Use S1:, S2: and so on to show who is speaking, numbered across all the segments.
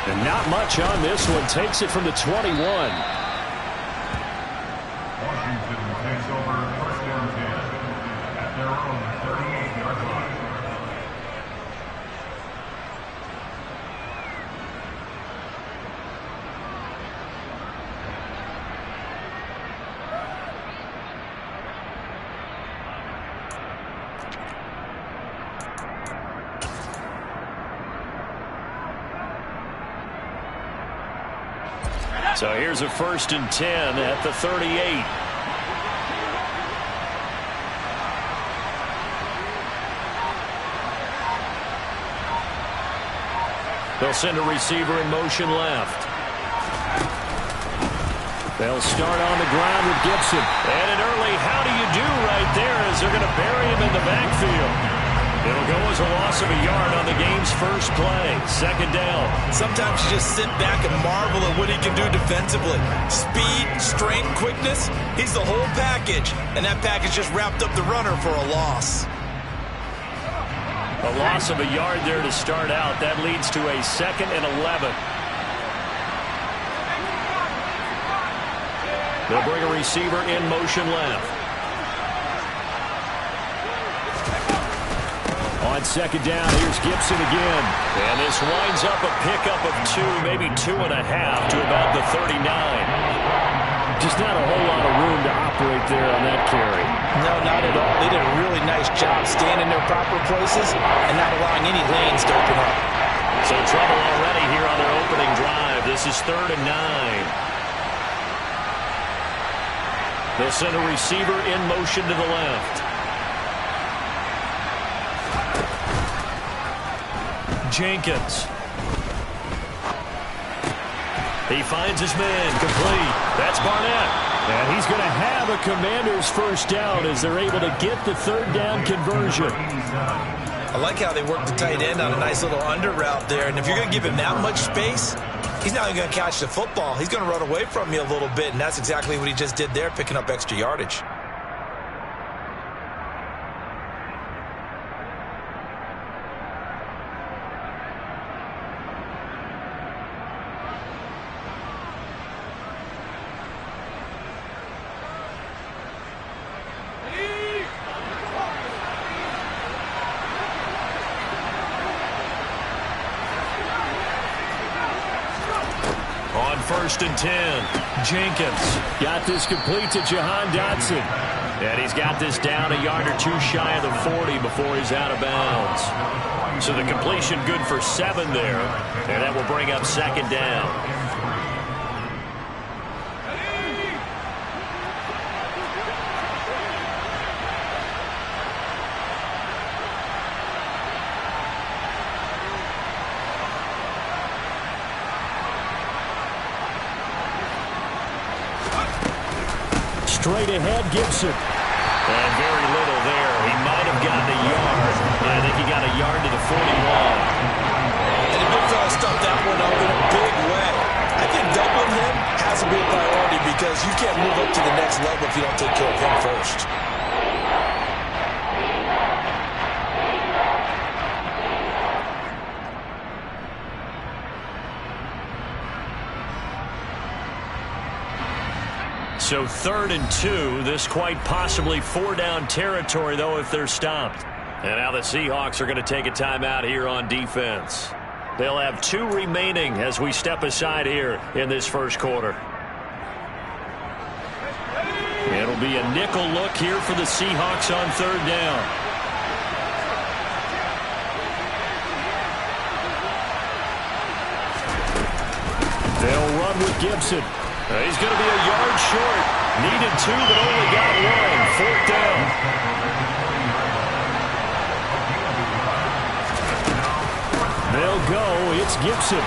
S1: And not much on this one. Takes it from the 21.
S2: Washington takes over first down 10 at their own 38-yard line.
S1: So here's a 1st and 10 at the 38. They'll send a receiver in motion left. They'll start on the ground with Gibson. And an early how do you do right there as they're going to bury him in the backfield. It'll go as a loss of a yard on the game's first play. 2nd down.
S3: Sometimes you just sit back and marvel at what he can do defensively. Speed, strength, quickness. He's the whole package. And that package just wrapped up the runner for a loss.
S1: A loss of a yard there to start out. That leads to a 2nd and 11. They'll bring a receiver in motion left. On 2nd down, here's Gibson again. And this winds up a pickup of 2, maybe 2.5 to about the 39. Just not a whole lot of room to operate there on that carry.
S3: No, not at all. They did a really nice job staying in their proper places and not allowing any lanes to open up.
S1: So trouble already here on their opening drive. This is 3rd and 9. They'll send a receiver in motion to the left. Jenkins. He finds his man complete. That's Barnett. And he's going to have a Commander's first down as they're able to get the 3rd down conversion.
S3: I like how they work the tight end on a nice little under route there. And if you're going to give him that much space, he's not even going to catch the football. He's going to run away from you a little bit. And that's exactly what he just did there, picking up extra yardage.
S1: On 1st and 10, Jenkins got this complete to Jahan Dotson. And he's got this down a yard or 2 shy of the 40 before he's out of bounds. So the completion good for 7 there. And that will bring up 2nd down. Straight ahead, Gibson. And very little there. He might have gotten a yard. I think he got a yard to the 41.
S3: And the big fella stuffed that one up in a big way. I think doubling him has to be a priority because you can't move up to the next level if you don't take care of him first.
S1: So 3rd and 2, this quite possibly 4-down territory, though, if they're stopped. And now the Seahawks are going to take a timeout here on defense. They'll have 2 remaining as we step aside here in this first quarter. It'll be a nickel look here for the Seahawks on 3rd down. They'll run with Gibson. He's going to be a yard short. Needed 2, but only got 1. 4th down. They'll go. It's Gibson.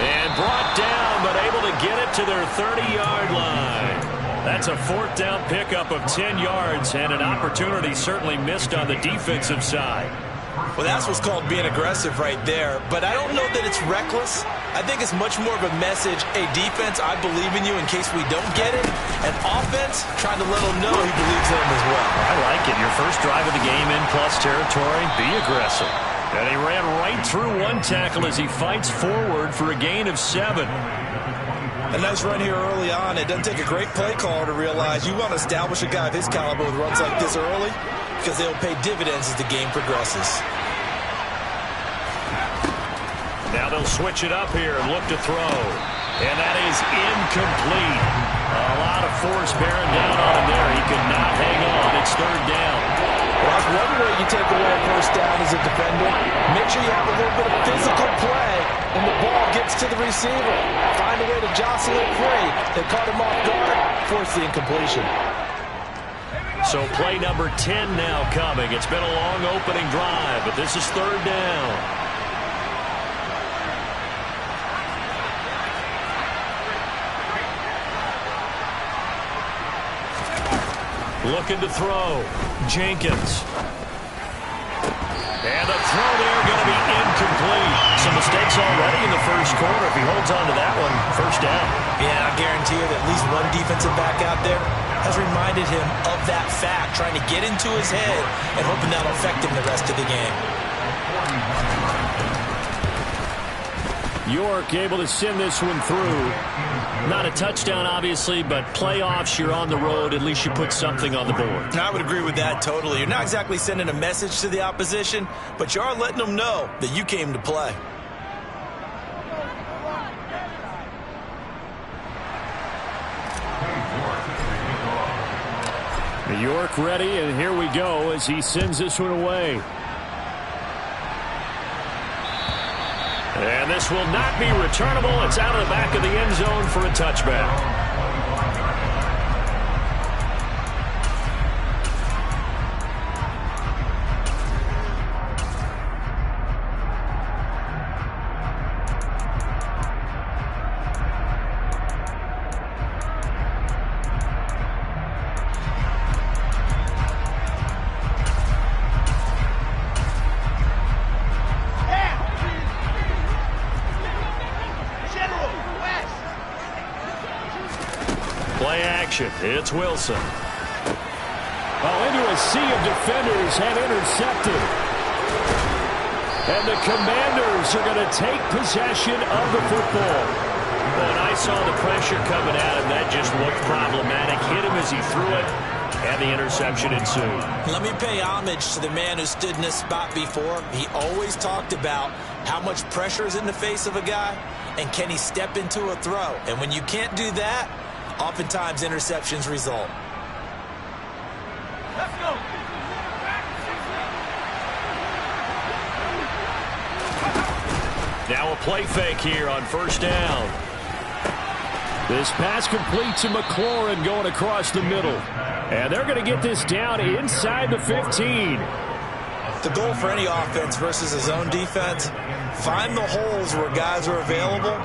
S1: And brought down, but able to get it to their 30-yard line. That's a 4th down pickup of 10 yards and an opportunity certainly missed on the defensive side.
S3: Well, that's what's called being aggressive right there. But I don't know that it's reckless. I think it's much more of a message. Hey, defense, I believe in you in case we don't get it. And offense, trying to let them know he believes in them as well.
S1: I like it. Your first drive of the game in plus territory. Be aggressive. And he ran right through one tackle as he fights forward for a gain of 7.
S3: A nice run here early on. It doesn't take a great play caller to realize you want to establish a guy of his caliber with runs like this early because they'll pay dividends as the game progresses.
S1: Now they'll switch it up here and look to throw. And that is incomplete. A lot of force bearing down on him there. He could not hang on. It's 3rd down.
S3: Well, that's one way you take away a first down as a defender. Make sure you have a little bit of physical play and the ball gets to the receiver. Find a way to jostle it free. They caught him off guard, force the incompletion.
S1: So play number 10 now coming. It's been a long opening drive, but this is 3rd down. Looking to throw. Jenkins. And the throw there going to be incomplete. Some mistakes already in the first quarter. If he holds on to that one, first down.
S3: Yeah, I guarantee you that at least one defensive back out there has reminded him of that fact, trying to get into his head and hoping that'll affect him the rest of the game.
S1: York able to send this one through. Not a touchdown, obviously, but playoffs, you're on the road. At least you put something on the board.
S3: I would agree with that totally. You're not exactly sending a message to the opposition, but you are letting them know that you came to play.
S1: York ready, and here we go as he sends this one away. And this will not be returnable. It's out of the back of the end zone for a touchback. Play action. It's Wilson. Into a sea of defenders have intercepted. And the Commanders are going to take possession of the football. When I saw the pressure coming at him, that just looked problematic. Hit him as he threw it, and the interception ensued.
S3: Let me pay homage to the man who stood in this spot before. He always talked about how much pressure is in the face of a guy, and can he step into a throw. And when you can't do that, oftentimes interceptions result.
S2: Let's go.
S1: Now a play fake here on first down. This pass complete to McLaurin going across the middle. And they're going to get this down inside the 15.
S3: The goal for any offense versus a zone defense, find the holes where guys are available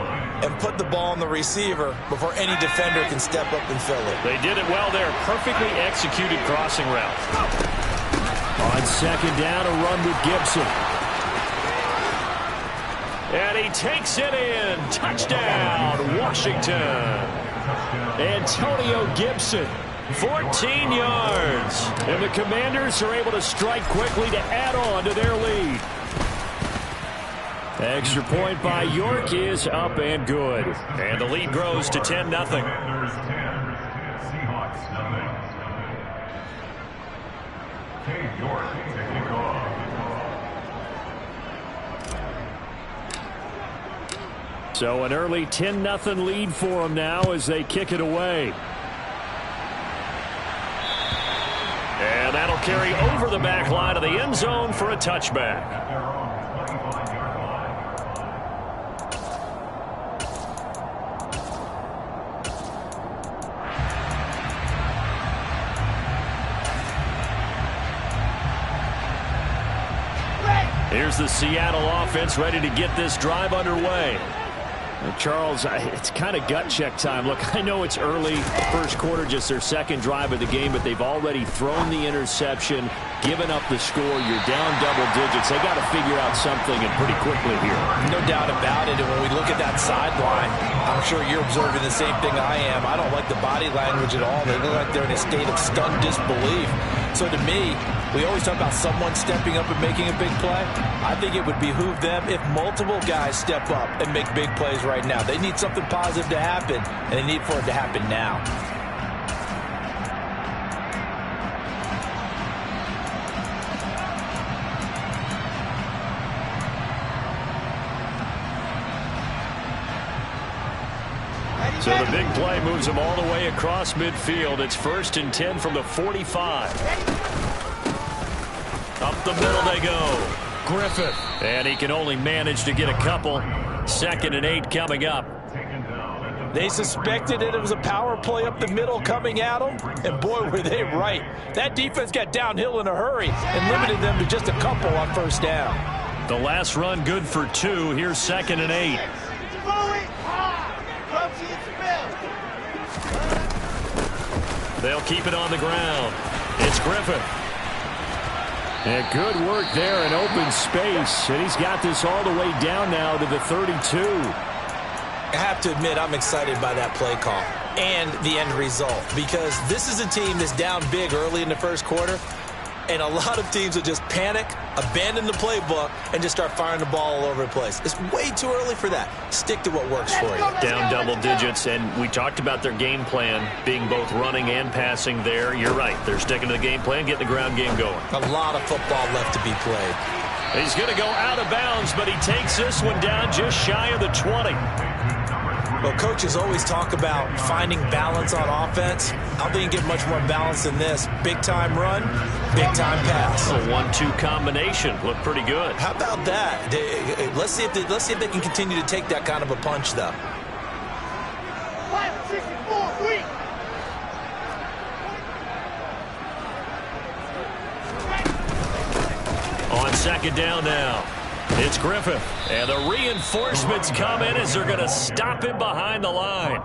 S3: and put the ball on the receiver before any defender can step up and fill it.
S1: They did it well there. Perfectly executed crossing route. On second down, a run with Gibson. And he takes it in. Touchdown, Washington. Antonio Gibson, 14 yards. And the Commanders are able to strike quickly to add on to their lead. Extra point by York is up and good. And the lead grows to 10-0.
S2: Commanders 10, Seahawks nothing. Cade York taking off.
S1: So an early 10-0 lead for them now as they kick it away. And that'll carry over the back line of the end zone for a touchback. Here's the Seattle offense ready to get this drive underway. Charles, it's kind of gut check time. Look, I know it's early, first quarter, just their second drive of the game, but they've already thrown the interception, given up the score. You're down double digits. They got to figure out something, and pretty quickly here.
S3: No doubt about it. And when we look at that sideline, I'm sure you're observing the same thing I am. I don't like the body language at all. They look like they're in a state of stunned disbelief. So to me, we always talk about someone stepping up and making a big play. I think it would behoove them if multiple guys step up and make big plays right now. They need something positive to happen, and they need for it to happen now.
S1: So the big play moves them all the way across midfield. It's 1st and 10 from the 45. Up the middle they go. Griffith. And he can only manage to get a couple. 2nd and 8 coming up.
S3: They suspected it was a power play up the middle coming at them, and boy, were they right. That defense got downhill in a hurry and limited them to just a couple on 1st down.
S1: The last run good for 2. Here's 2nd and 8. They'll keep it on the ground. It's Griffith. And good work there in open space. And he's got this all the way down now to the 32.
S3: I have to admit, I'm excited by that play call and the end result, because this is a team that's down big early in the 1st quarter, and a lot of teams will just panic, abandon the playbook, and just start firing the ball all over the place. It's way too early for that. Stick to what works for you.
S1: Down double digits, and we talked about their game plan being both running and passing there. You're right. They're sticking to the game plan, getting the ground game going.
S3: A lot of football left to be played.
S1: He's going to go out of bounds, but he takes this one down just shy of the 20.
S3: Well, coaches always talk about finding balance on offense. I don't think you get much more balance than this. Big-time run, big-time pass.
S1: A 1-2 combination. Looked pretty good.
S3: How about that? Let's see if they can continue to take that kind of a punch, though.
S1: On 2nd down now. It's Griffith, and the reinforcements come in as they're going to stop him behind the line.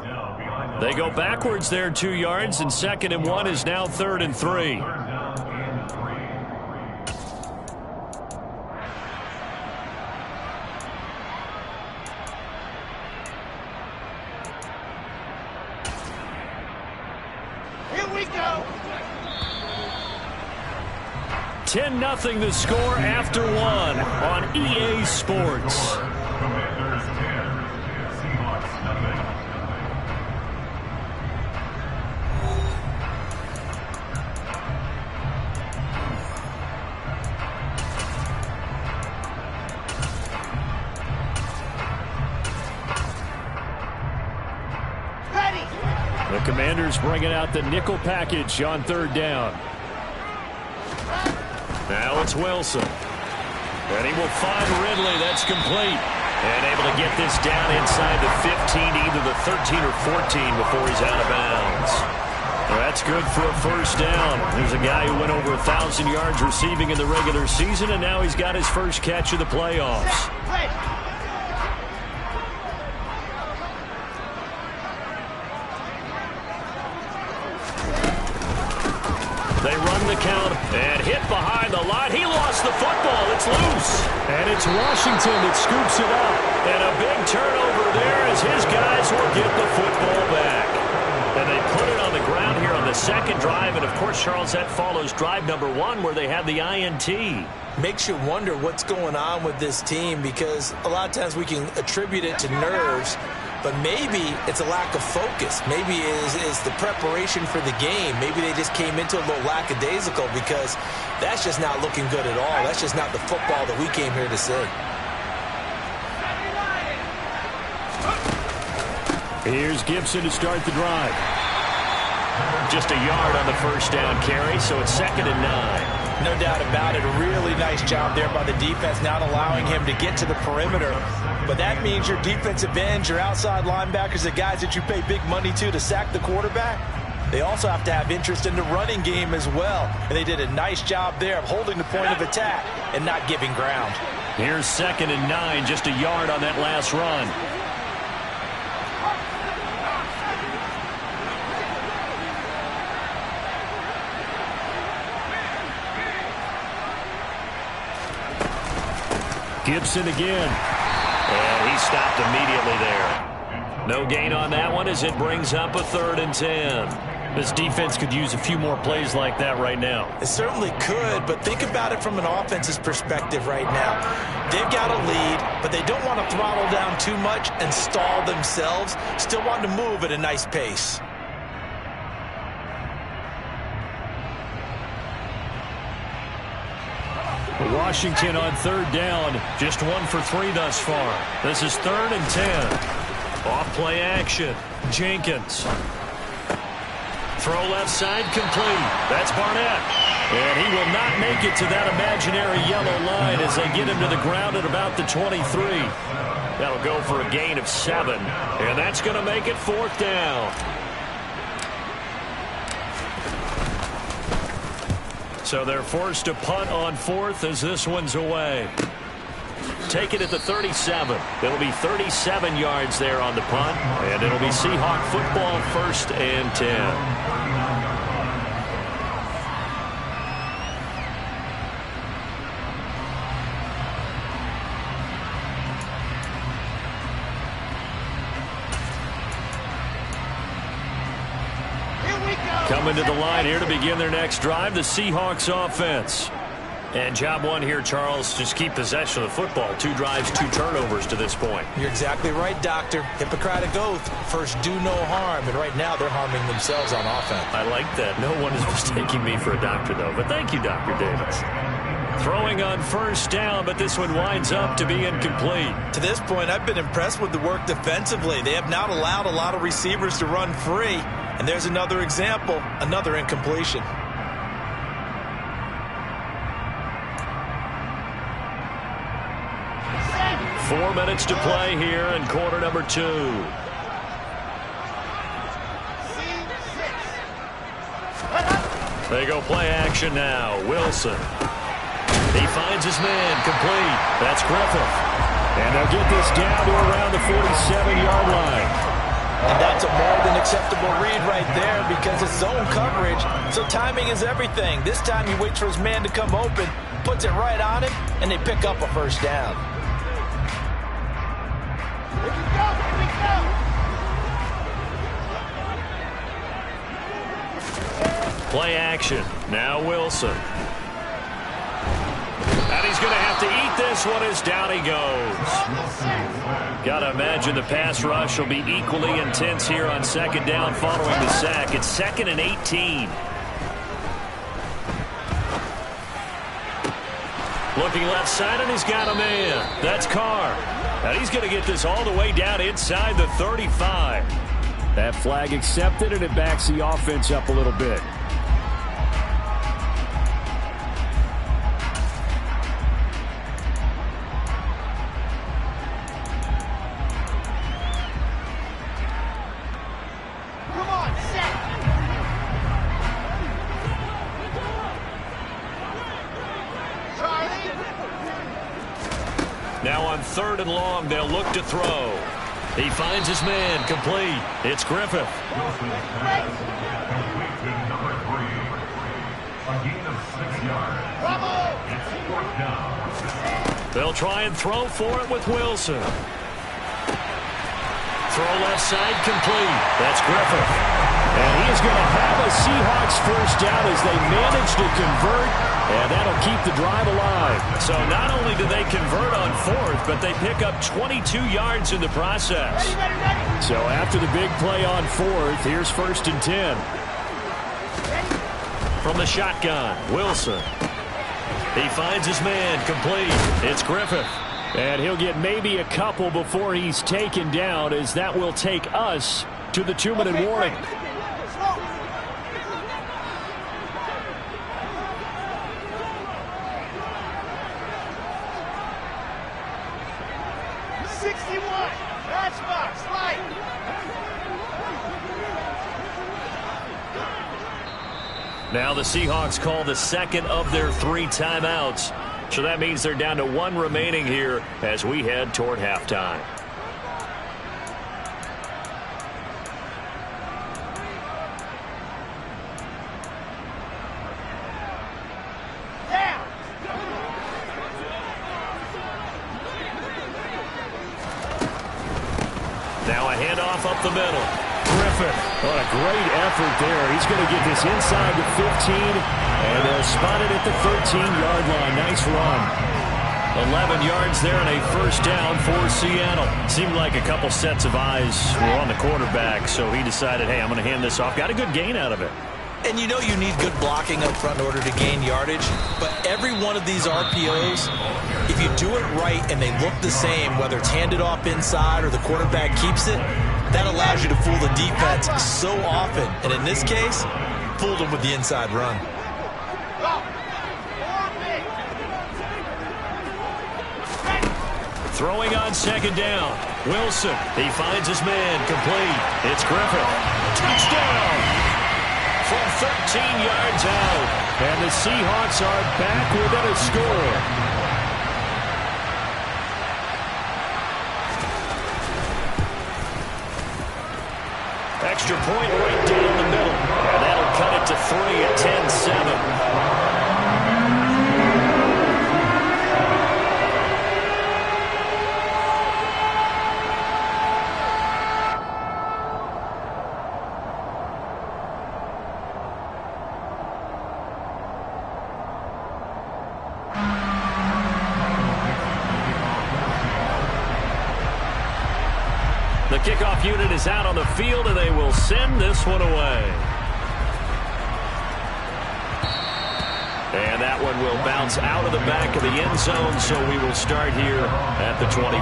S1: They go backwards there 2 yards, and 2nd and 1 is now 3rd and 3.
S4: Here we go.
S1: 10-0 the score after 1 on EA Sports.
S2: Commanders 10, Seahawks nothing.
S1: The Commanders bringing out the nickel package on 3rd down. Now it's Wilson. And he will find Ridley. That's complete. And able to get this down inside the 15, either the 13 or 14 before he's out of bounds. Well, that's good for a 1st down. There's a guy who went over 1,000 yards receiving in the regular season, and now he's got his first catch of the playoffs. They run the count and hit behind the line. He lost the football. It's loose. And it's Washington that scoops it up. And a big turnover there as his guys will get the football back. And they put it on the ground here on the 2nd drive. And, of course, Charles, that follows drive number 1 where they had the INT.
S3: Makes you wonder what's going on with this team, because a lot of times we can attribute it to nerves, but maybe it's a lack of focus. Maybe it's the preparation for the game. Maybe they just came into a little lackadaisical, because that's just not looking good at all. That's just not the football that we came here to see.
S1: Here's Gibson to start the drive. Just a yard on the 1st down carry, so it's 2nd and 9.
S3: No doubt about it. A really nice job there by the defense, not allowing him to get to the perimeter. But that means your defensive ends, your outside linebackers, the guys that you pay big money to sack the quarterback, they also have to have interest in the running game as well. And they did a nice job there of holding the point of attack and not giving ground.
S1: Here's 2nd and 9, just a yard on that last run. Gibson again. And he stopped immediately there. No gain on that one as it brings up a 3rd and 10. This defense could use a few more plays like that right now.
S3: It certainly could, but think about it from an offense's perspective right now. They've got a lead, but they don't want to throttle down too much and stall themselves. Still want to move at a nice pace.
S1: Washington on third down, just 1 for 3 thus far. This is 3rd and 10. Off play action. Jenkins. Throw left side complete. That's Barnett. And he will not make it to that imaginary yellow line as they get him to the ground at about the 23. That'll go for a gain of 7. And that's going to make it 4th down. So they're forced to punt on 4th as this one's away. Take it at the 37. It'll be 37 yards there on the punt, and it'll be Seahawk football, 1st and 10. Coming to the line here to begin their next drive, the Seahawks offense. And job 1 here, Charles, just keep possession of the football. 2 drives, 2 turnovers to this point.
S3: You're exactly right, Doctor. Hippocratic oath. First, do no harm. And right now, they're harming themselves on offense.
S1: I like that. No one is mistaking me for a doctor, though. But thank you, Dr. Davis. Throwing on 1st down, but this one winds up to be incomplete.
S3: To this point, I've been impressed with the work defensively. They have not allowed a lot of receivers to run free. And there's another example, another incompletion.
S1: Four minutes to play here in quarter number 2. They go play action now. Wilson. He finds his man complete. That's Griffith. And they'll get this down to around the 47-yard line.
S3: And that's a more than acceptable read right there because it's zone coverage. So timing is everything. This time he waits for his man to come open, puts it right on him, and they pick up a 1st down.
S4: Here we go, here we go.
S1: Play action. Now Wilson. And he's going to have to eat this one as down he goes. Got to imagine the pass rush will be equally intense here on 2nd down following the sack. It's 2nd and 18. Looking left side, and he's got a man. That's Carr. And he's going to get this all the way down inside the 35. That flag accepted, and it backs the offense up a little bit. Now on 3rd and long, they'll look to throw. He finds his man complete. It's Griffith.
S2: Wilson has completed number 3. A gain of 6 yards. It's 4th down.
S1: They'll try and throw for it with Wilson. Throw left side complete. That's Griffith. And he is going to have a Seahawks 1st down as they manage to convert. And that'll keep the drive alive. So not only do they convert on 4th, but they pick up 22 yards in the process. So after the big play on 4th, here's 1st and 10. From the shotgun, Wilson. He finds his man complete. It's Griffith. And he'll get maybe a couple before he's taken down, as that will take us to the 2-minute warning. Now the Seahawks call the 2nd of their 3 timeouts. So that means they're down to 1 remaining here as we head toward halftime. Now a handoff up the middle. Griffin. What a great effort there. He's going to get this inside the 15, and they'll spot it at the 13-yard line. Nice run. 11 yards there and a first down for Seattle. Seemed like a couple sets of eyes were on the quarterback, so he decided, hey, I'm going to hand this off. Got a good gain out of it.
S3: And you know you need good blocking up front in order to gain yardage, but every one of these RPOs, if you do it right and they look the same, whether it's handed off inside or the quarterback keeps it, that allows you to fool the defense so often. And in this case, fooled them with the inside run.
S1: Throwing on second down. Wilson, he finds his man, complete. It's Griffin. Touchdown! From 13 yards out. And the Seahawks are back within a score. Extra point right down the middle. And that'll cut it to 3 at 10-7. The kickoff unit is out on the field, and they will send this one away. And that one will bounce out of the back of the end zone, so we will start here at the 25.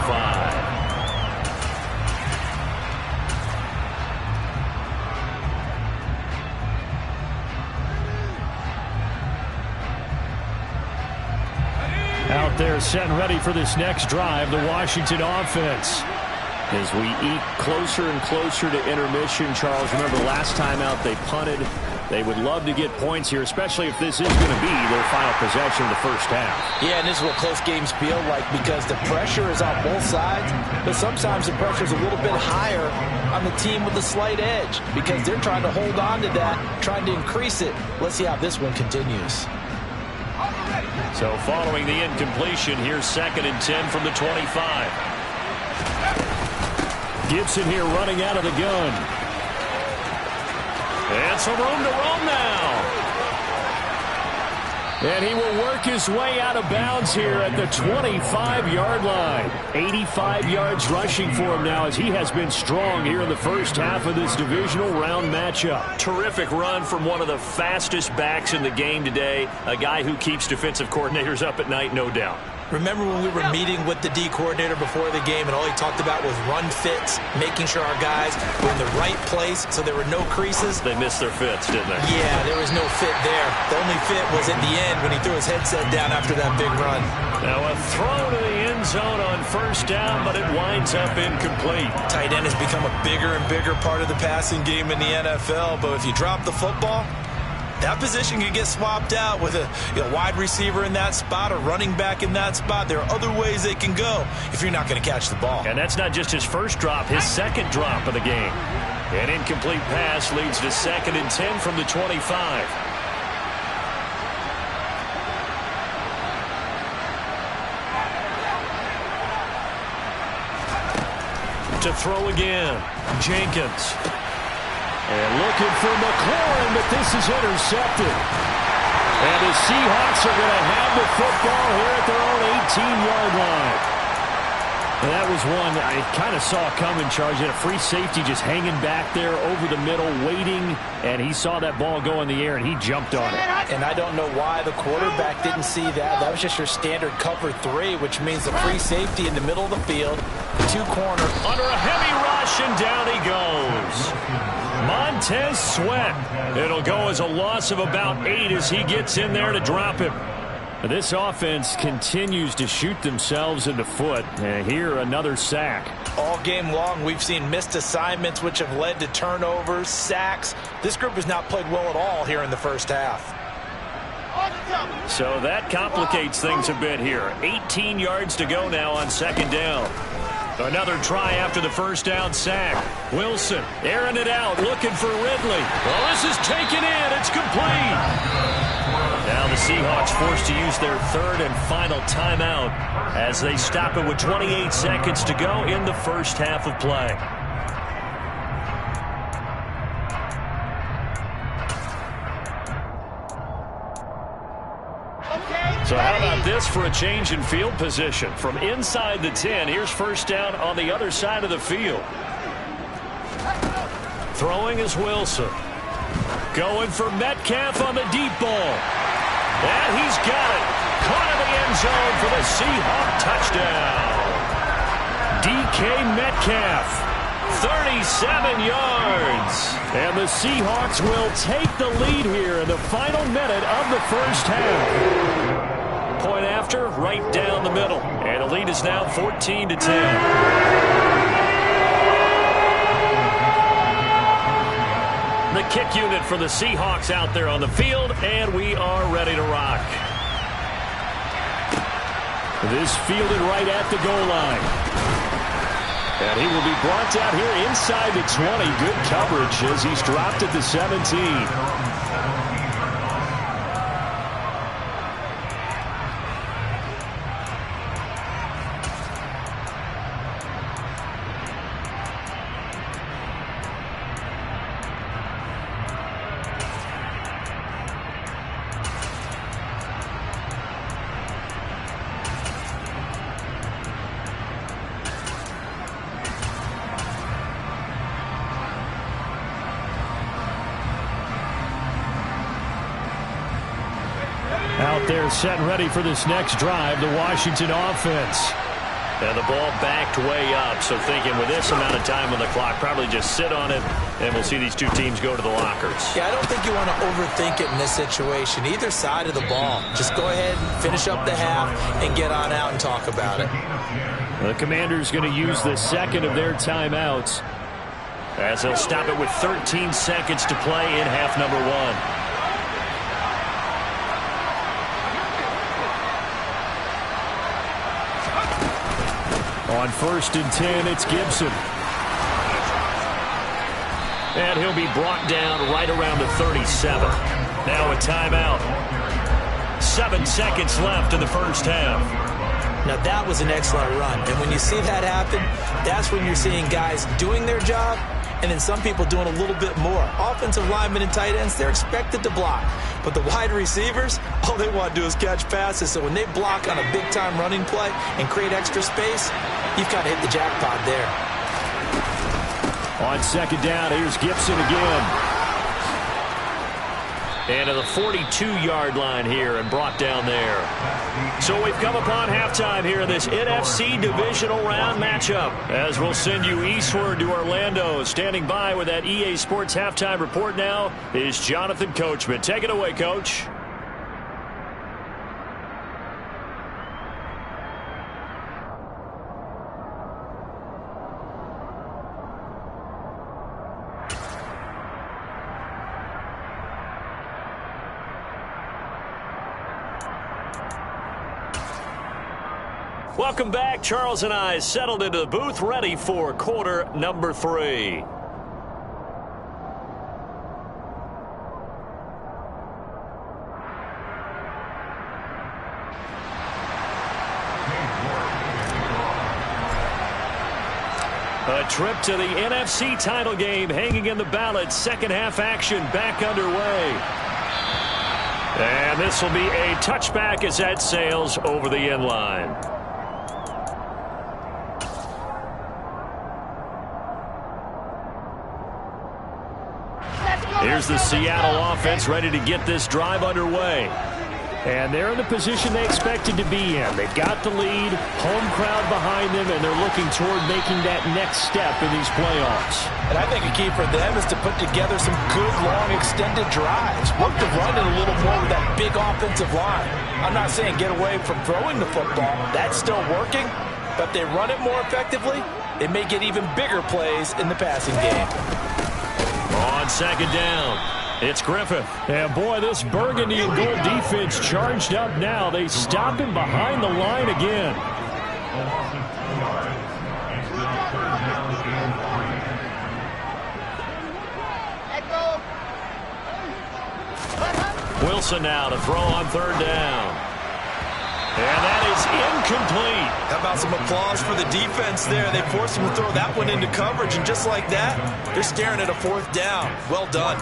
S1: Out there set and ready for this next drive, the Washington offense. As we eke closer and closer to intermission, Charles, remember last time out they punted. They would love to get points here, especially if this is going to be their final possession of the first half.
S5: Yeah, and this is what close games feel like because the pressure is on both sides, but sometimes the pressure is a little bit higher on the team with the slight edge because they're trying to hold on to that, trying to increase it. Let's see how this one continues.
S1: So following the incompletion, here's 2nd and 10 from the 25. Gibson here running out of the gun. And some room to roam now. And he will work his way out of bounds here at the 25-yard line. 85 yards rushing for him now as he has been strong here in the first half of this divisional round matchup. Terrific run from one of the fastest backs in the game today. A guy who keeps defensive coordinators up at night, no doubt.
S3: Remember when we were meeting with the D coordinator before the game and all he talked about was run fits, making sure our guys were in the right place so there were no creases?
S1: They missed their fits, didn't they?
S3: Yeah, there was no fit there. The only fit was at the end when he threw his headset down after that big run.
S1: Now a throw to the end zone on first down, but it winds up incomplete.
S3: Tight end has become a bigger and bigger part of the passing game in the NFL, but if you drop the football, that position can get swapped out with a wide receiver in that spot, a running back in that spot. There are other ways they can go if you're not going to catch the ball.
S1: And that's not just his first drop, his second drop of the game. An incomplete pass leads to 2nd and 10 from the 25. To throw again, Jenkins. And looking for McLaurin, but this is intercepted. And the Seahawks are going to have the football here at their own 18-yard line. And that was one I kind of saw coming, Charles. You had a free safety just hanging back there over the middle, waiting, and he saw that ball go in the air, and he jumped on it.
S5: And I don't know why the quarterback didn't see that. That was just your standard cover 3, which means the free safety in the middle of the field, the 2 corner.
S1: Under a heavy rush, and down he goes. Montez Sweat. It'll go as a loss of about 8 as he gets in there to drop him. This offense continues to shoot themselves in the foot. And here, another sack.
S5: All game long, we've seen missed assignments, which have led to turnovers, sacks. This group has not played well at all here in the first half.
S1: So that complicates things a bit here. 18 yards to go now on 2nd down. Another try after the first down sack. Wilson airing it out, looking for Ridley. Well, this is taken in. It's complete. Now the Seahawks forced to use their 3rd and final timeout as they stop it with 28 seconds to go in the first half of play. So how about this for a change in field position? From inside the 10, here's first down on the other side of the field. Throwing is Wilson. Going for Metcalf on the deep ball. And he's got it. Caught in the end zone for the Seahawk touchdown. DK Metcalf, 37 yards. And the Seahawks will take the lead here in the final minute of the first half. Point after, right down the middle. And the lead is now 14-10. The kick unit for the Seahawks out there on the field, and we are ready to rock. This fielded right at the goal line. And he will be brought down here inside the 20. Good coverage as he's dropped at the 17. Out there set and ready for this next drive, the Washington offense. And the ball backed way up, so thinking with this amount of time on the clock, probably just sit on it, and we'll see these two teams go to the lockers.
S3: Yeah, I don't think you want to overthink it in this situation. Either side of the ball. Just go ahead and finish up the half and get on out and talk about it.
S1: The Commanders going to use the second of their timeouts as they'll stop it with 13 seconds to play in half number one. On first and 10, it's Gibson. And he'll be brought down right around the 37. Now a timeout. 7 seconds left in the first half.
S3: Now that was an excellent run. And when you see that happen, that's when you're seeing guys doing their job and then some people doing a little bit more. Offensive linemen and tight ends, they're expected to block. But the wide receivers, all they want to do is catch passes. So when they block on a big-time running play and create extra space, you've got to hit the jackpot there.
S1: On second down, here's Gibson again. And to the 42-yard line here and brought down there. So we've come upon halftime here in this NFC divisional round matchup. As we'll send you eastward to Orlando. Standing by with that EA Sports halftime report now is Jonathan Coachman. Take it away, Coach. Welcome back. Charles and I settled into the booth, ready for quarter number 3. A trip to the NFC title game hanging in the balance. Second half action back underway. And this will be a touchback as that sails over the end line. Here's the Seattle offense ready to get this drive underway. And they're in the position they expected to be in. They've got the lead, home crowd behind them, and they're looking toward making that next step in these playoffs.
S5: And I think a key for them is to put together some good, long, extended drives. Work the run it a little more with that big offensive line. I'm not saying get away from throwing the football. That's still working. But if they run it more effectively, they may get even bigger plays in the passing game.
S1: On second down, it's Griffith. And boy, this burgundy and gold defense charged up now. They stop him behind the line again. Wilson now to throw on third down. And that is incomplete.
S3: How about some applause for the defense there? They forced him to throw that one into coverage, and just like that, they're staring at a fourth down. Well done.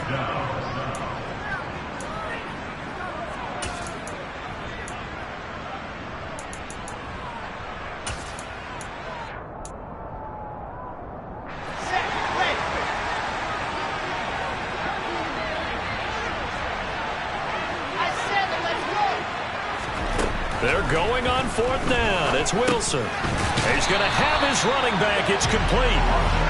S1: They're going on 4th down. It's Wilson. He's going to have his running back. It's complete.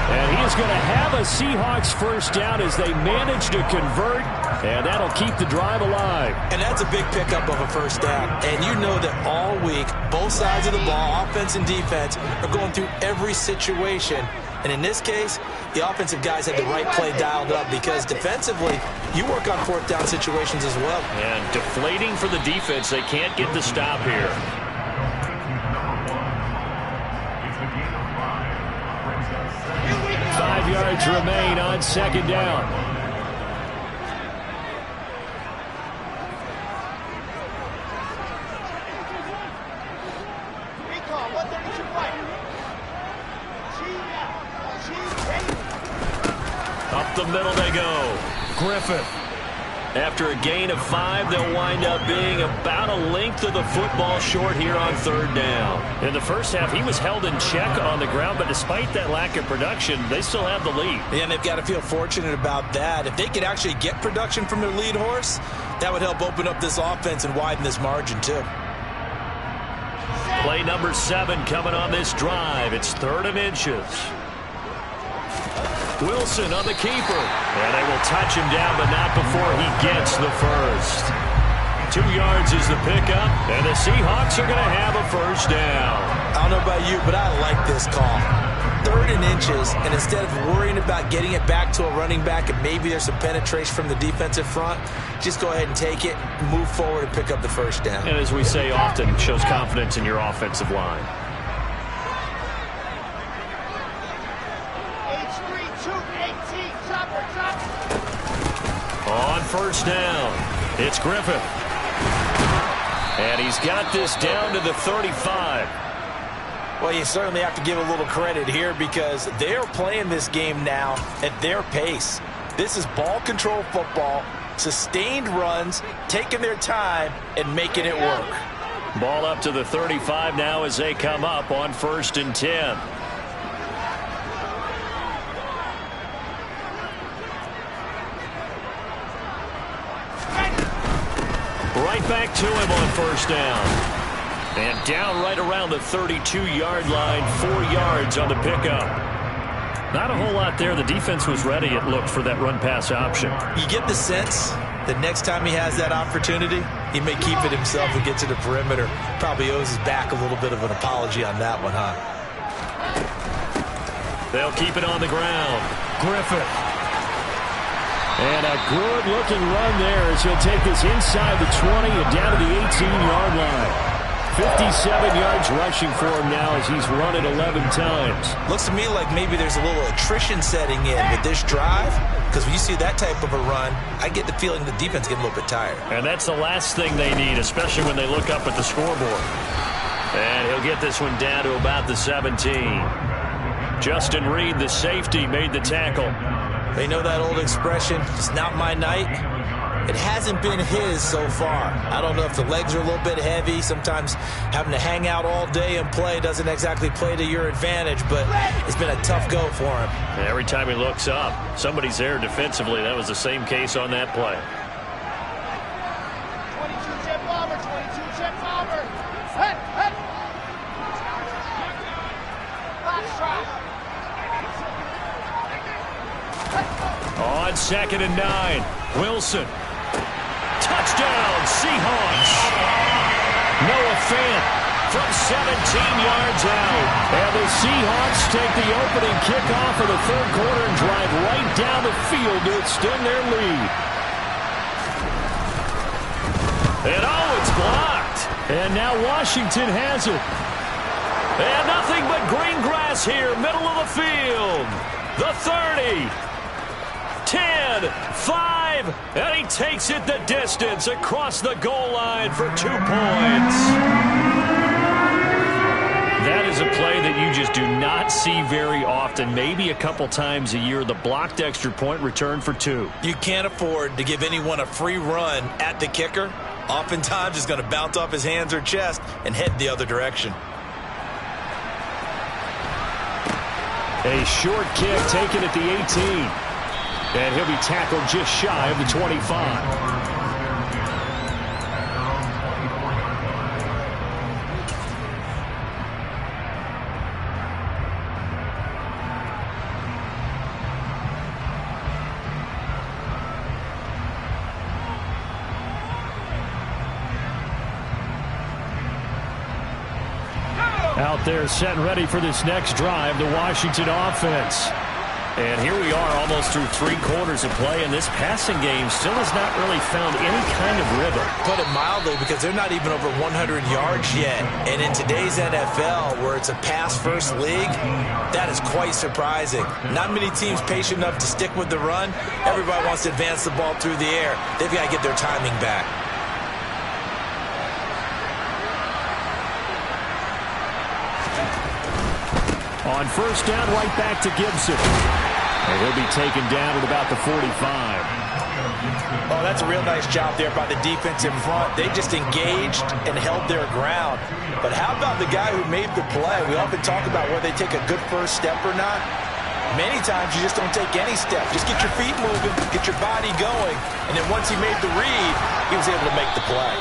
S1: And he is going to have a Seahawks first down as they manage to convert, and that'll keep the drive alive.
S3: And that's a big pickup of a first down. And you know that all week, both sides of the ball, offense and defense, are going through every situation. And in this case, the offensive guys had the right play dialed up because defensively, you work on 4th down situations as well.
S1: And deflating for the defense. They can't get the stop here. 5 yards remain on 2nd down.
S4: Recall, 132 right.
S1: Up the middle they go. Griffin. After a gain of 5, they'll wind up being about a length of the football short here on 3rd down. In the first half, he was held in check on the ground, but despite that lack of production, they still have the lead.
S3: Yeah, and they've got to feel fortunate about that. If they could actually get production from their lead horse, that would help open up this offense and widen this margin too.
S1: Play number 7 coming on this drive. It's 3rd and inches. Wilson on the keeper. And they will touch him down, but not before he gets the first. 2 yards is the pickup, and the Seahawks are going to have a first down.
S3: I don't know about you, but I like this call. 3rd and inches, and instead of worrying about getting it back to a running back and maybe there's some penetration from the defensive front, just go ahead and take it, move forward, and pick up the first down.
S1: And as we say often, it shows confidence in your offensive line. On 1st down, it's Griffin. And he's got this down to the 35.
S3: Well, you certainly have to give a little credit here because they're playing this game now at their pace. This is ball control football, sustained runs, taking their time, and making it work.
S1: Ball up to the 35 now as they come up on 1st and 10. Right back to him on 1st down. And down right around the 32-yard line, 4 yards on the pickup. Not a whole lot there. The defense was ready, it looked, for that run-pass option.
S3: You get the sense that next time he has that opportunity, he may keep it himself and get to the perimeter. Probably owes his back a little bit of an apology on that one, huh?
S1: They'll keep it on the ground. Griffin. And a good-looking run there as he'll take this inside the 20 and down to the 18-yard line. 57 yards rushing for him now as he's run it 11 times.
S3: Looks to me like maybe there's a little attrition setting in with this drive, because when you see that type of a run, I get the feeling the defense getting a little bit tired.
S1: And that's the last thing they need, especially when they look up at the scoreboard. And he'll get this one down to about the 17. Justin Reed, the safety, made the tackle.
S3: They know that old expression, it's not my night. It hasn't been his so far. I don't know if the legs are a little bit heavy. Sometimes having to hang out all day and play doesn't exactly play to your advantage, but it's been a tough go for him.
S1: And every time he looks up, somebody's there defensively. That was the same case on that play.
S4: 22 jet bomber, 22 jet bomber. Head, head. Last try.
S1: On 2nd and 9, Wilson. Touchdown, Seahawks. Noah Fant from 17 yards out. And the Seahawks take the opening kickoff of the 3rd quarter and drive right down the field to extend their lead. And it's blocked. And now Washington has it. And nothing but green grass here, middle of the field. The 30. 10, 5, and he takes it the distance across the goal line for 2 points. That is a play that you just do not see very often, maybe a couple times a year, the blocked extra point return for 2.
S3: You can't afford to give anyone a free run at the kicker. Oftentimes, he's going to bounce off his hands or chest and head the other direction.
S1: A short kick taken at the 18. And he'll be tackled just shy of the 25. They're set and ready for this next drive, the Washington offense. And here we are almost through 3 quarters of play, and this passing game still has not really found any kind of rhythm.
S3: Put it mildly, because they're not even over 100 yards yet. And in today's NFL, where it's a pass-first league, that is quite surprising. Not many teams patient enough to stick with the run. Everybody wants to advance the ball through the air. They've got to get their timing back.
S1: On first down, right back to Gibson. And he'll be taken down at about the 45.
S5: Oh, that's a real nice job there by the defense in front. They just engaged and held their ground. But how about the guy who made the play? We often talk about whether they take a good first step or not. Many times you just don't take any step. Just get your feet moving, get your body going. And then once he made the read, he was able to make the play.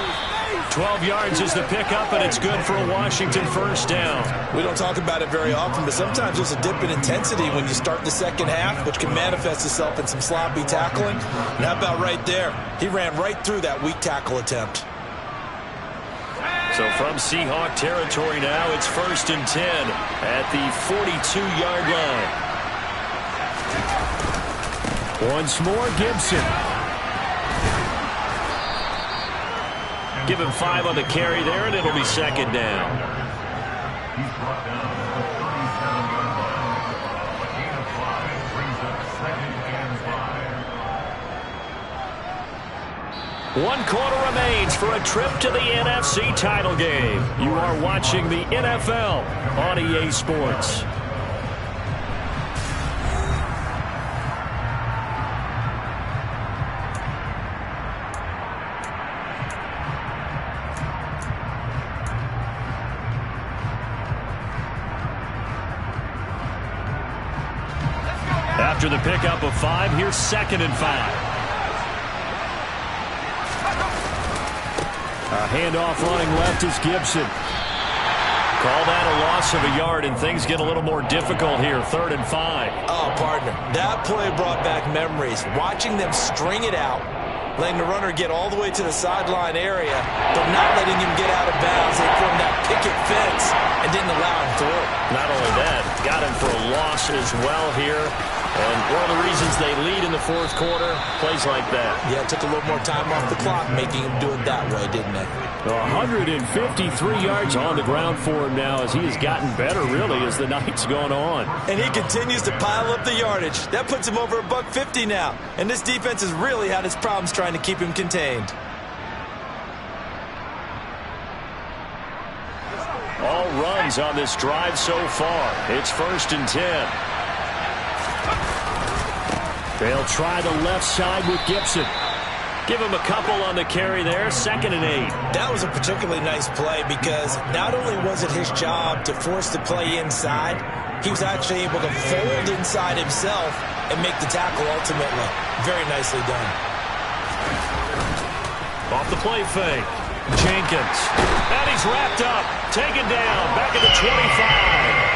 S1: 12 yards is the pickup, and it's good for a Washington first down.
S3: We don't talk about it very often, but sometimes there's a dip in intensity when you start the second half, which can manifest itself in some sloppy tackling. And how about right there? He ran right through that weak tackle attempt.
S1: So from Seahawk territory now, it's first and 10 at the 42-yard line. Once more, Gibson. Give him 5 on the carry there, and it'll be second down.
S2: He's brought down to the 37-yard line. A gain of 5 brings up second and 5.
S1: 1 quarter remains for a trip to the NFC title game. You are watching the NFL on EA Sports. After the pickup of 5, here's second and 5. A handoff running left is Gibson. Call that a loss of a yard, and things get a little more difficult here. Third and 5.
S3: Oh, partner, that play brought back memories. Watching them string it out, letting the runner get all the way to the sideline area, but not letting him get out of bounds. They formed that picket fence and didn't allow him through.
S1: Not only that, got him for a loss as well here. And one of the reasons they lead in the fourth quarter, plays like that.
S3: Yeah, it took a little more time off the clock, making him do it that way, didn't it?
S1: 153 yards on the ground for him now, as he has gotten better, really, as the night's gone on.
S3: And he continues to pile up the yardage. That puts him over $150 now. And this defense has really had its problems trying to keep him contained.
S1: All runs on this drive so far. It's first and 10. They'll try the left side with Gibson. Give him a couple on the carry there. Second and 8.
S3: That was a particularly nice play because not only was it his job to force the play inside, he was actually able to fold inside himself and make the tackle ultimately. Very nicely done.
S1: Off the play fake. Jenkins. And he's wrapped up. Taken down. Back at the 25.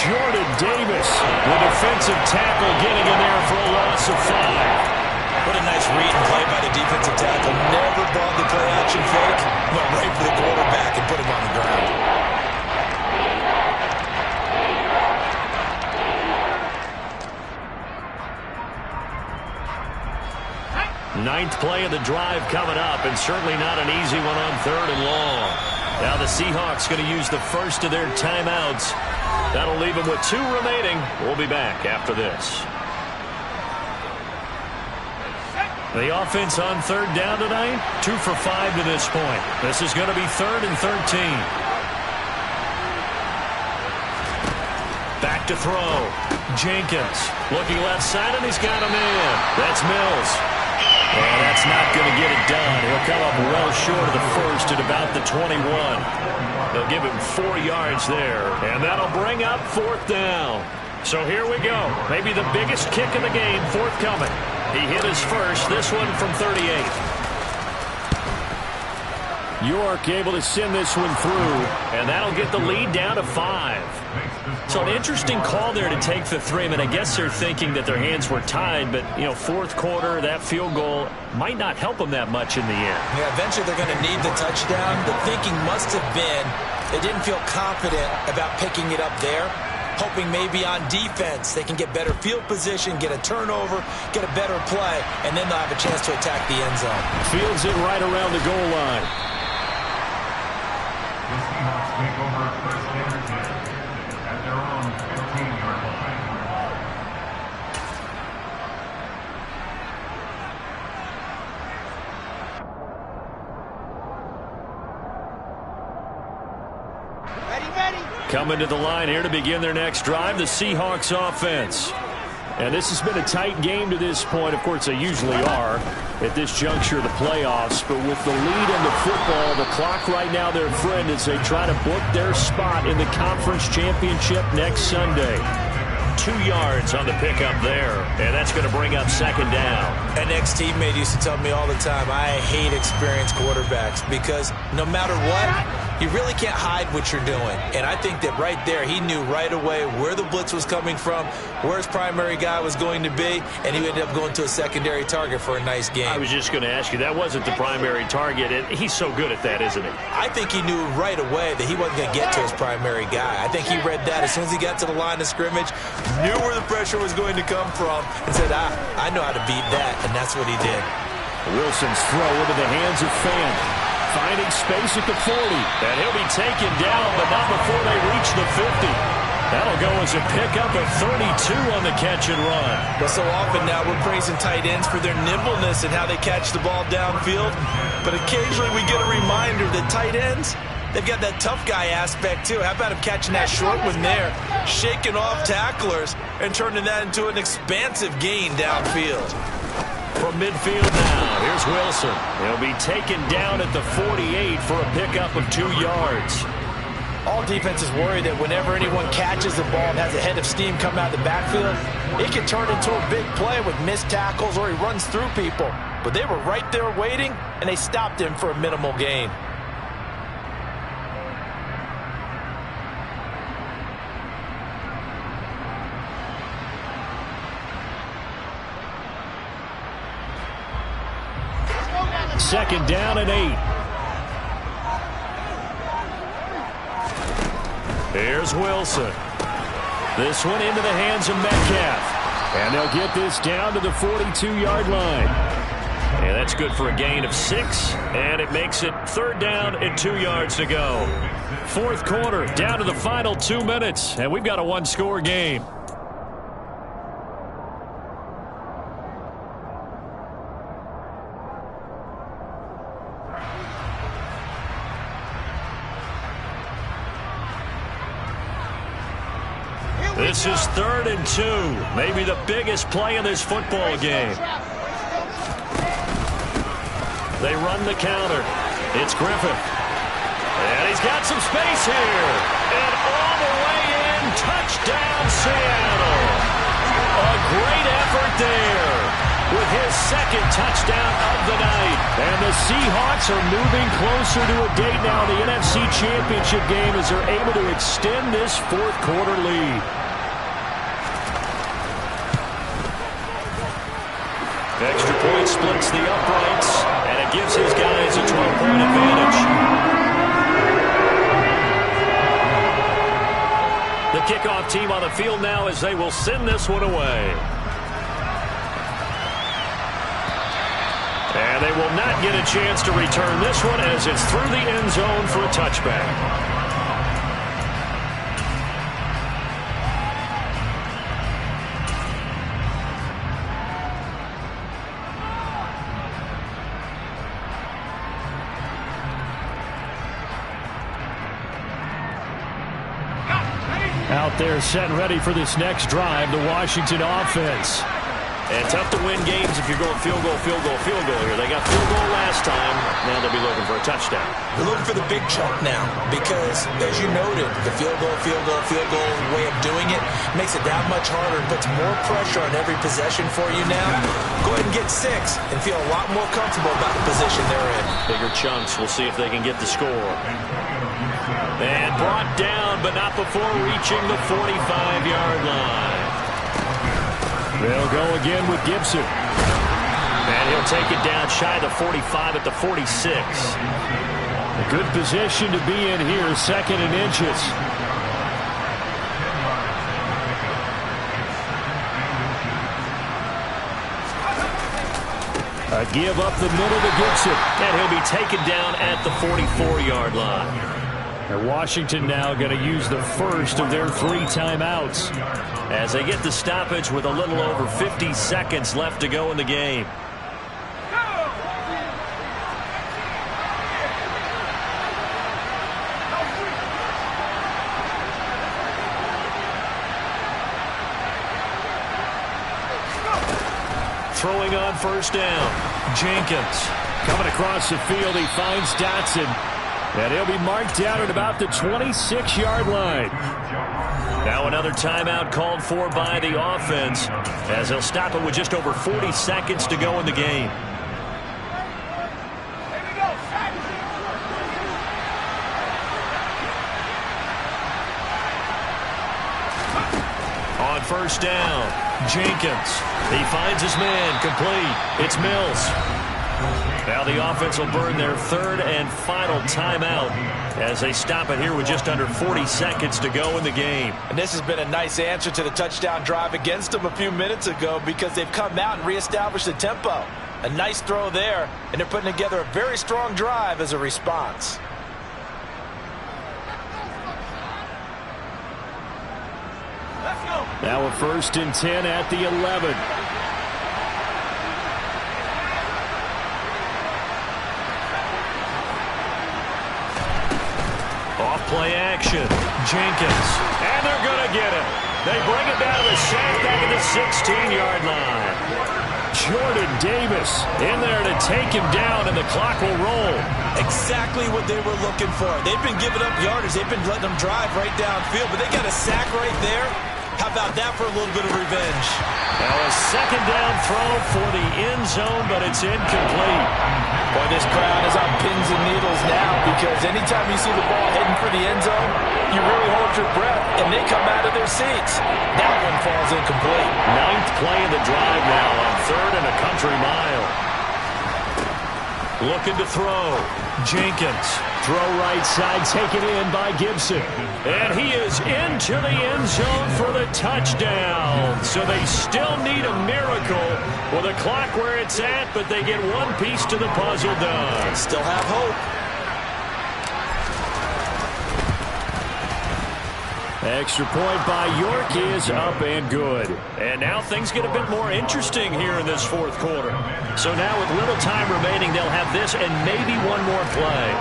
S1: Jordan Davis, the defensive tackle, getting in there for a loss of 5.
S3: What a nice read and play by the defensive tackle. Never brought the play action fake. Went right for the quarterback and put him on the ground.
S1: Ninth play of the drive coming up, and certainly not an easy one on third and long. Now the Seahawks going to use the first of their timeouts. That'll leave them with 2 remaining. We'll be back after this. The offense on third down tonight, 2 for 5 to this point. This is going to be 3rd and 13. Back to throw. Jenkins looking left side, and he's got him in. That's Mills. And that's not going to get it done. He'll come up well short of the first at about the 21. They'll give him 4 yards there, and that'll bring up 4th down. So here we go. Maybe the biggest kick of the game forthcoming. He hit his first, this one from 38. York able to send this one through, and that'll get the lead down to 5. So an interesting call there to take the 3. I mean, I guess they're thinking that their hands were tied, but, you know, fourth quarter, that field goal might not help them that much in the end.
S3: Yeah, eventually they're going to need the touchdown. The thinking must have been They didn't feel confident about picking it up there, hoping maybe on defense they can get better field position, get a turnover, get a better play, and then they'll have a chance to attack the end zone.
S1: Fields it right around the goal line.
S2: The Seahawks take over first and 10 at their own 15-yard line.
S1: Coming to the line here to begin their next drive, the Seahawks offense. And this has been a tight game to this point. Of course, they usually are at this juncture of the playoffs. But with the lead in the football, the clock right now, their friend, as they try to book their spot in the conference championship next Sunday. 2 yards on the pickup there, and that's going to bring up second down.
S3: An ex-teammate used to tell me all the time, I hate experienced quarterbacks because no matter what, you really can't hide what you're doing. And I think that right there, he knew right away where the blitz was coming from, where his primary guy was going to be, and he ended up going to a secondary target for a nice game.
S1: I was just going to ask you, that wasn't the primary target, and he's so good at that, isn't he?
S3: I think he knew right away that he wasn't going to get to his primary guy. I think he read that as soon as he got to the line of scrimmage, knew where the pressure was going to come from, and said, I know how to beat that, and that's what he did.
S1: Wilson's throw into the hands of Fant, finding space at the 40, and he'll be taken down, but not before they reach the 50. That'll go as a pickup of 32 on the catch and run.
S3: But so often now we're praising tight ends for their nimbleness and how they catch the ball downfield, but occasionally we get a reminder that tight ends, they've got that tough guy aspect too. How about him catching that short one there, shaking off tacklers, and turning that into an expansive gain downfield.
S1: From midfield now, here's Wilson. He'll be taken down at the 48 for a pickup of 2 yards.
S5: All defenses worry that whenever anyone catches the ball and has a head of steam come out of the backfield, it can turn into a big play with missed tackles or he runs through people. But they were right there waiting, and they stopped him for a minimal gain.
S1: Second down and 8. Here's Wilson. This one into the hands of Metcalf. And they'll get this down to the 42-yard line. And that's good for a gain of 6. And it makes it third down and 2 yards to go. Fourth quarter, down to the final 2 minutes. And we've got a one-score game. This is 3rd and 2. Maybe the biggest play in this football game. They run the counter. It's Griffith. And he's got some space here. And all the way in. Touchdown, Seattle. A great effort there with his second touchdown of the night. And the Seahawks are moving closer to a date now in the NFC Championship game as they're able to extend this fourth quarter lead. Extra point splits the uprights, and it gives his guys a 12-point advantage. The kickoff team on the field now as they will send this one away. And they will not get a chance to return this one as it's through the end zone for a touchback. Out there set and ready for this next drive, the Washington offense. And tough to win games if you're going field goal, field goal, field goal here. They got field goal last time. Now they'll be looking for a touchdown.
S3: They're looking for the big chunk now because, as you noted, the field goal way of doing it makes it that much harder and puts more pressure on every possession for you now. Go ahead and get 6 and feel a lot more comfortable about the position they're in.
S1: Bigger chunks. We'll see if they can get the score. And brought down, but not before reaching the 45-yard line. They'll go again with Gibson. And he'll take it down shy of the 45 at the 46. A good position to be in here, 2nd and inches. A give up the middle to Gibson. And he'll be taken down at the 44-yard line. And Washington now going to use the first of their 3 timeouts as they get the stoppage with a little over 50 seconds left to go in the game. Throwing on 1st down. Jenkins coming across the field. He finds Dotson. And he'll be marked down at about the 26-yard line. Now another timeout called for by the offense as they'll stop it with just over 40 seconds to go in the game. On 1st down. Jenkins. He finds his man. Complete. It's Mills. Now the offense will burn their 3rd and final timeout as they stop it here with just under 40 seconds to go in the game.
S5: And this has been a nice answer to the touchdown drive against them a few minutes ago because they've come out and reestablished the tempo. A nice throw there, and they're putting together a very strong drive as a response.
S1: Now a 1st and 10 at the 11. Off play action. Jenkins. And they're going to get it. They bring it down to the sack back at the 16-yard line. Jordan Davis in there to take him down, and the clock will roll.
S3: Exactly what they were looking for. They've been giving up yardage. They've been letting them drive right downfield, but they got a sack right there. How about that for a little bit of revenge?
S1: Now a 2nd down throw for the end zone, but it's incomplete.
S5: Boy, this crowd is on pins and needles now because anytime you see the ball heading for the end zone, you really hold your breath, and they come out of their seats. That one falls incomplete.
S1: 9th play of the drive now on 3rd and a country mile. Looking to throw. Jenkins. Throw right side, taken in by Gibson. And he is into the end zone for the touchdown. So they still need a miracle with a clock where it's at, but they get one piece to the puzzle done.
S3: Still have hope.
S1: Extra point by York is up and good. And now things get a bit more interesting here in this 4th quarter. So now with little time remaining, they'll have this and maybe one more play.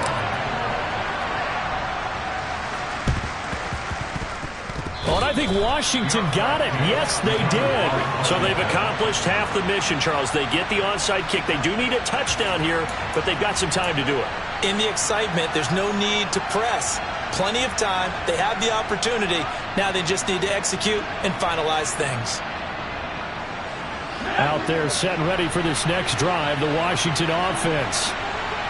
S1: Oh, and I think Washington got it. Yes, they did. So they've accomplished half the mission, Charles. They get the onside kick. They do need a touchdown here, but they've got some time to do it.
S3: In the excitement, there's no need to press. Plenty of time. They have the opportunity. Now they just need to execute and finalize things.
S1: Out there set and ready for this next drive, the Washington offense.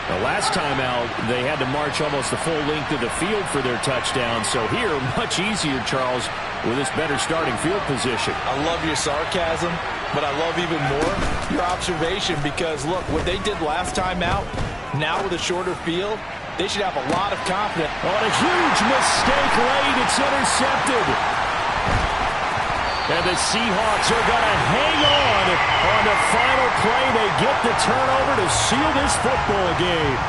S1: The last time out, they had to march almost the full length of the field for their touchdown. So here, much easier, Charles, with this better starting field position.
S5: I love your sarcasm, but I love even more your observation because, look, what they did last time out, now with a shorter field, they should have a lot of confidence.
S1: On a huge mistake late, it's intercepted. And the Seahawks are going to hang on the final play. They get the turnover to seal this football game.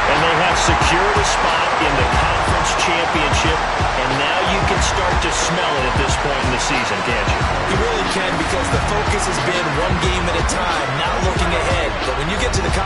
S1: And they have secured a spot in the conference championship, and now you can start to smell it at this point in the season, can't you?
S3: You really can, because the focus has been one game at a time, not looking ahead. But when you get to the conference